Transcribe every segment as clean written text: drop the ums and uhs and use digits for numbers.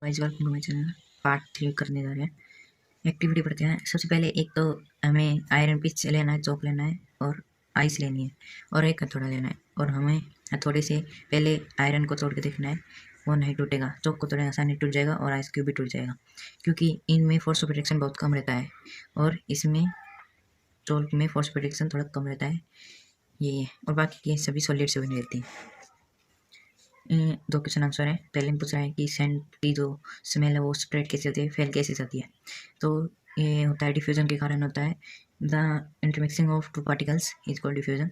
Channel part 3 करने जा रहे हैं। एक्टिविटी पढ़ते हैं। सबसे पहले एक तो हमें आयरन पिच लेना है, चॉक लेना है और आइस लेनी है और एक हथौड़ा लेना है। और हमें हथौड़े से पहले आयरन को तोड़ के देखना है, वो नहीं टूटेगा। चॉक को तोड़े आसानी टूट जाएगा और आइस क्यूब भी टूट जाएगा, क्योंकि इनमें फोर्स ऑफ प्रोटेक्शन बहुत कम रहता है और इसमें चॉक में फोर्स ऑफ प्रोटेक्शन थोड़ा कम रहता है। ये और बाकी ये सभी सॉलिड से बनी रहती है। दो क्वेश्चन आंसर है। पहले में पूछ रहा है कि सेंट की जो स्मेल है वो स्प्रेड कैसे होती है, फैल कैसे जाती है। तो ये होता है डिफ्यूजन के कारण होता है। The intermixing of two particles is called diffusion.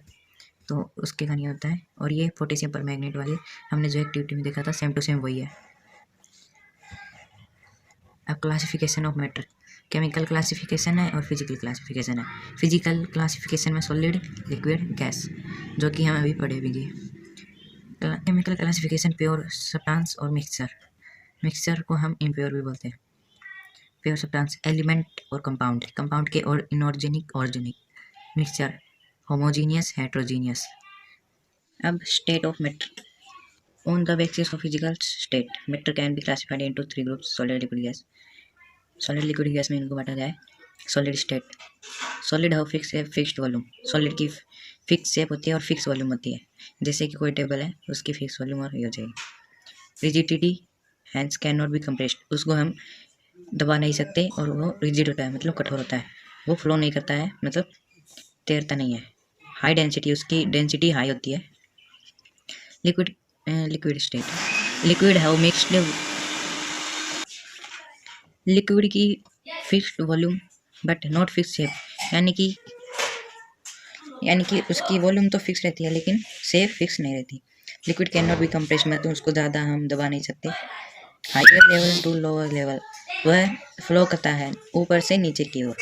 तो उसके कारण ये होता है। और ये पोटेशियम पर मैग्नेट वाली हमने जो एक्टिविटी में देखा था सेम टू सेम वही है। अब classification of matter, chemical classification है और फिजिकल क्लासिफिकेशन है। फिजिकल क्लासिफिकेशन में सॉलिड, लिक्विड, गैस, जो कि हम अभी पढ़े भी गए। केमिकल क्लासिफिकेशन प्योर सब्सटेंस और मिक्सचर को हम इम्प्योर भी बोलते हैं। प्योर सब्सटेंस एलिमेंट और कंपाउंड के और inorganic, organic. Mixture homogeneous, heterogeneous. अब state of matter on the basis of physical state matter can be classified into 3 groups. Solid, liquid, gas. Solid, liquid, gas में इनको बांटा जाए। सॉलिड स्टेट, सॉलिड है fixed volume. Solid की fix shape होती है और फिक्स वॉल्यूम होती है। जैसे कि कोई टेबल है, उसकी फिक्स वॉल्यूम और ये हो जाएगी। Rigidity, hands can not be compressed, उसको हम दबा नहीं सकते और वो रिजिड होता है, मतलब कठोर होता है। वो फ्लो नहीं करता है, मतलब तैरता नहीं है। हाई डेंसिटी, उसकी डेंसिटी हाई होती है। लिक्विड, लिक्विड स्टेट, लिक्विड है वो मिक्स्ड, लिक्विड की fixed volume but not fix shape, यानी कि उसकी वॉल्यूम तो फिक्स रहती है लेकिन शेप फिक्स नहीं रहती। Liquid can not be compressed, में तो उसको ज़्यादा हम दबा नहीं सकते। Higher level to lower level, वह फ्लो करता है ऊपर से नीचे की ओर।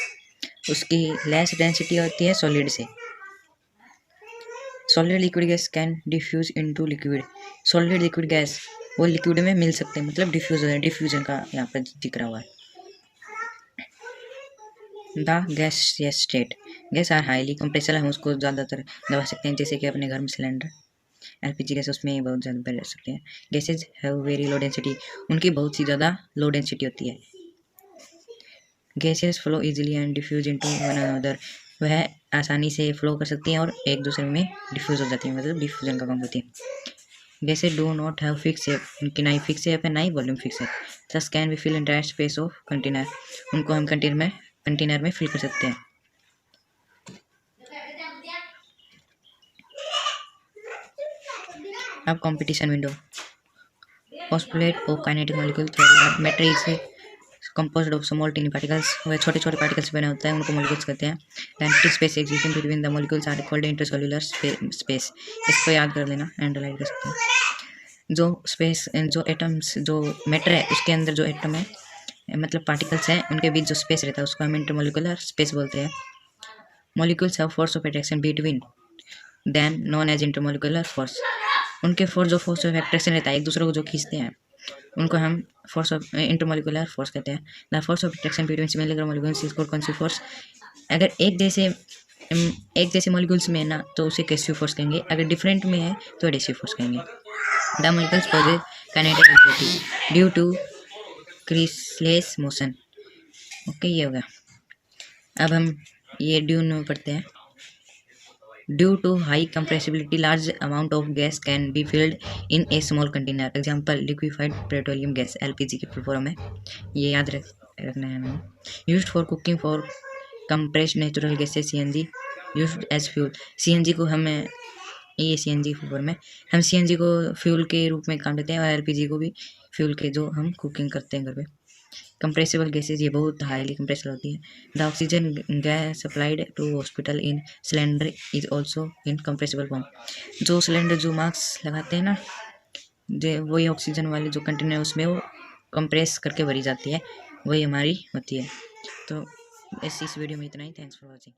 उसकी लेस डेंसिटी होती है सॉलिड से। Solid liquid gas can diffuse into liquid, solid liquid gas वो लिक्विड में मिल सकते हैं, मतलब डिफ्यूज हो जाए। डिफ्यूजन का यहाँ पर जिक्र हुआ है। The gaseous state, gas are highly compressible, हम उसको ज़्यादातर दबा सकते हैं, जैसे कि अपने घर में सिलेंडर, एलपीजी गैस, उसमें बहुत ज़्यादा रह सकते हैं। Gases have very low density, उनकी बहुत सी ज़्यादा लो डेंसिटी होती है। Gases flow easily and diffuse into one another, वह आसानी से फ्लो कर सकती हैं और एक दूसरे में डिफ्यूज हो जाती हैं, मतलब डिफ्यूजन का काम होती है। Gases do not have fix shape, उनकी ना ही फिक्स शेप है ना ही वॉल्यूम फिक्स है। Thus can be fill in that space of container, उनको हम कंटेनर में फिल कर सकते हैं। अब competition window, postulate of kinetic molecule theory, matter is composed of small tiny particles, वह छोटे छोटे पार्टिकल्स बने होते हैं, उनको molecules कहते हैं। The empty space existing between the molecules are called intercellular space, इसको याद कर लेना, अंडरलाइन कर सकते हैं। जो स्पेस, जो एटम्स, जो मैटर है उसके अंदर जो एटम है, मतलब पार्टिकल्स हैं, उनके बीच जो स्पेस रहता है उसको हम इंटरमोलिकुलर स्पेस बोलते हैं। Molecules have force of attraction between them known as intermolecular force, उनके फोर्स ऑफ अट्रैक्शन रहता है, एक दूसरे को जो खींचते हैं, उनको हम फोर्स ऑफ इंटरमोलिकुलर फोर्स कहते हैं। The force of attraction between similar molecules is called cohesive force, अगर एक जैसे मॉलिक्यूल्स में है ना तो उसे कैसिव फोर्स कहेंगे, अगर डिफरेंट में है तो एडेसिव फोर्स कहेंगे। The molecules possess kinetic energy due to ceaseless motion. Okay, ये होगा। अब हम ये ड्यू पढ़ते हैं। Due to high compressibility, large amount of gas can be filled in a small container. Example, liquefied petroleum gas, LPG की full form है, ये याद रखना है हमें। Used for cooking for compressed natural gases, CNG, used as fuel, CNG को हम ये CNG फुल फॉर्म है, हम CNG को फ्यूल के रूप में काम लेते हैं और LPG को भी फ्यूल के, जो हम कुकिंग करते हैं घर पे। कंप्रेसिबल गैसेज, ये बहुत हाईली कंप्रेसिबल होती है। The oxygen gas supplied to hospital in cylinder is also in compressible form, जो सिलेंडर, जो मास्क लगाते हैं ना, जो वही ऑक्सीजन वाले जो कंटेनर उसमें वो कंप्रेस करके भरी जाती है, वही हमारी होती है। तो इस वीडियो में इतना ही। Thanks for watching.